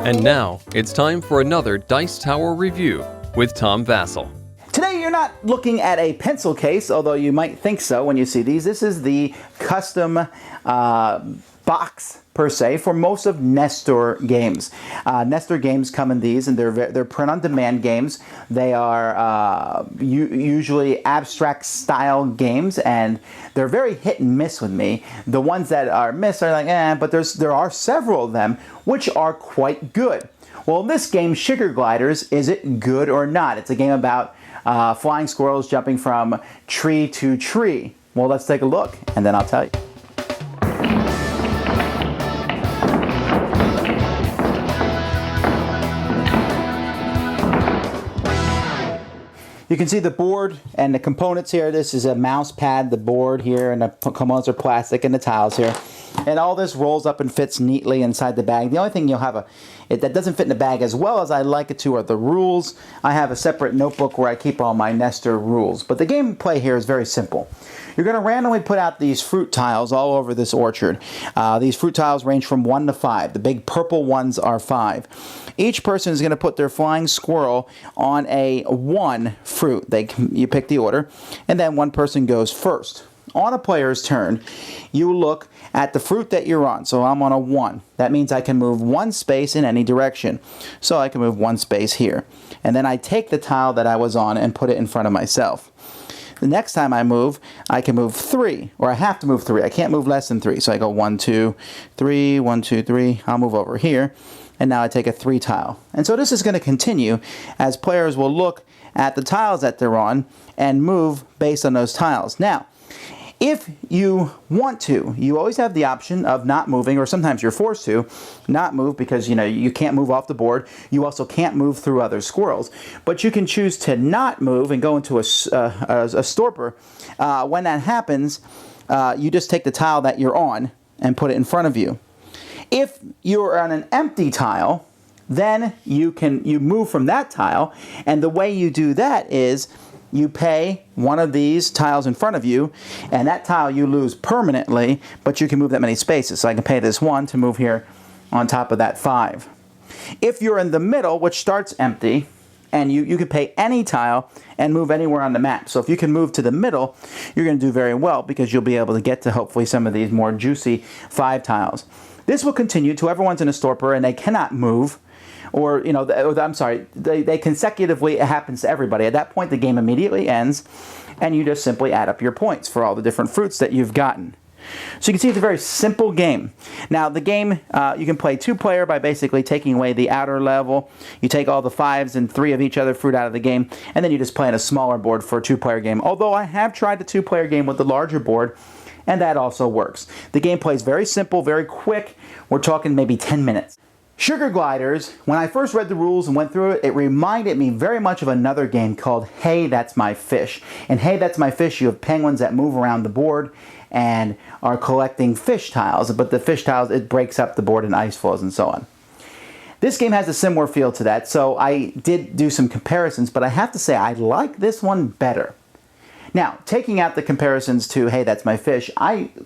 And now, it's time for another Dice Tower review with Tom Vasel. Today you're not looking at a pencil case, although you might think so when you see these. This is the custom box, per se, for most of Nestor games. Nestor games come in these, and they're print-on-demand games. They are usually abstract-style games, and they're very hit and miss with me. The ones that are miss are like, but there are several of them which are quite good. Well, this game, Sugar Gliders, is it good or not? It's a game about flying squirrels jumping from tree to tree. Well, let's take a look, and then I'll tell you. You can see the board and the components here. This is a mouse pad, the board here, and the components are plastic, and the tiles here. And all this rolls up and fits neatly inside the bag. The only thing you'll have that doesn't fit in the bag as well as I like it to are the rules. I have a separate notebook where I keep all my Nestor rules. But the gameplay here is very simple. You're going to randomly put out these fruit tiles all over this orchard. These fruit tiles range from 1 to 5. The big purple ones are 5. Each person is going to put their flying squirrel on a 1 fruit. You pick the order, and then one person goes first. On a player's turn, you look at the fruit that you're on. So I'm on a 1. That means I can move 1 space in any direction. So I can move 1 space here. And then I take the tile that I was on and put it in front of myself. The next time I move, I can move 3, or I have to move 3. I can't move less than 3. So I go 1, 2, 3, 1, 2, 3. I'll move over here. And now I take a 3 tile. And so this is going to continue as players will look at the tiles that they're on and move based on those tiles. Now, if you want to, you always have the option of not moving, or sometimes you're forced to not move because you can't move off the board. You also can't move through other squirrels. But you can choose to not move and go into a stopper. When that happens, you just take the tile that you're on and put it in front of you. If you're on an empty tile, then you move from that tile, and the way you do that is you pay one of these tiles in front of you, and that tile you lose permanently, but you can move that many spaces. So I can pay this 1 to move here on top of that 5. If you're in the middle, which starts empty, and you can pay any tile and move anywhere on the map. So if you can move to the middle, you're going to do very well because you'll be able to get to hopefully some of these more juicy 5 tiles. This will continue till everyone's in a stopper and they cannot move. Or, they consecutively, it happens to everybody. At that point, the game immediately ends, and you just simply add up your points for all the different fruits that you've gotten. So you can see it's a very simple game. Now, the game, you can play 2-player by basically taking away the outer level. You take all the 5s and 3 of each other fruit out of the game, and then you just play on a smaller board for a 2-player game. Although I have tried the 2-player game with the larger board, and that also works. The gameplay is very simple, very quick. We're talking maybe 10 minutes. Sugar Gliders, when I first read the rules and went through it, it reminded me very much of another game called Hey, That's My Fish. In Hey, That's My Fish, you have penguins that move around the board and are collecting fish tiles, but the fish tiles, it breaks up the board and ice falls and so on. This game has a similar feel to that, so I did do some comparisons, but I have to say I like this one better. Now, taking out the comparisons to Hey, That's My Fish,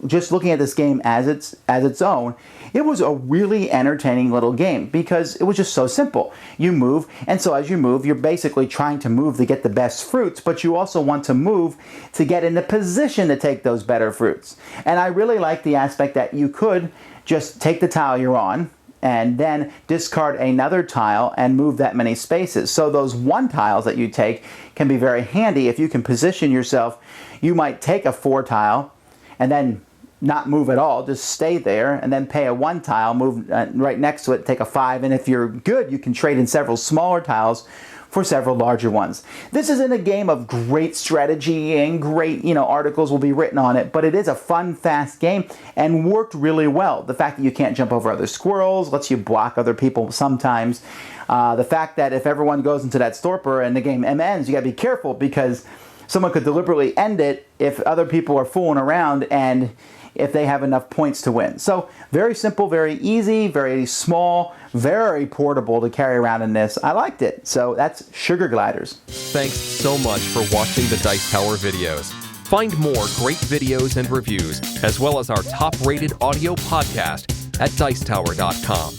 just looking at this game as its own, it was a really entertaining little game because it was just so simple. You move, and so as you move, you're basically trying to move to get the best fruits, but you also want to move to get in the position to take those better fruits. And I really like the aspect that you could just take the tile you're on, and then discard another tile and move that many spaces. So those 1 tiles that you take can be very handy if you can position yourself. You might take a 4 tile and then not move at all, just stay there, and then pay a 1 tile, move right next to it, take a 5, and if you're good, you can trade in several smaller tiles for several larger ones. This isn't a game of great strategy and great, articles will be written on it, but it is a fun, fast game and worked really well. The fact that you can't jump over other squirrels lets you block other people sometimes. The fact that if everyone goes into that stopper and the game ends, you gotta be careful because someone could deliberately end it if other people are fooling around and if they have enough points to win. So very simple, very easy, very small, very portable to carry around in this. I liked it. So that's Sugar Gliders. Thanks so much for watching the Dice Tower videos. Find more great videos and reviews, as well as our top-rated audio podcast at Dicetower.com.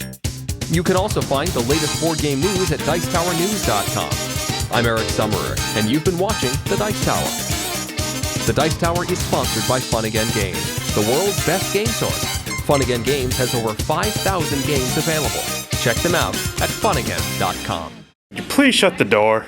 You can also find the latest board game news at DicetowerNews.com. I'm Eric Summerer, and you've been watching The Dice Tower. The Dice Tower is sponsored by Fun Again Games, the world's best game source. Fun Again Games has over 5,000 games available. Check them out at funagain.com. Please shut the door.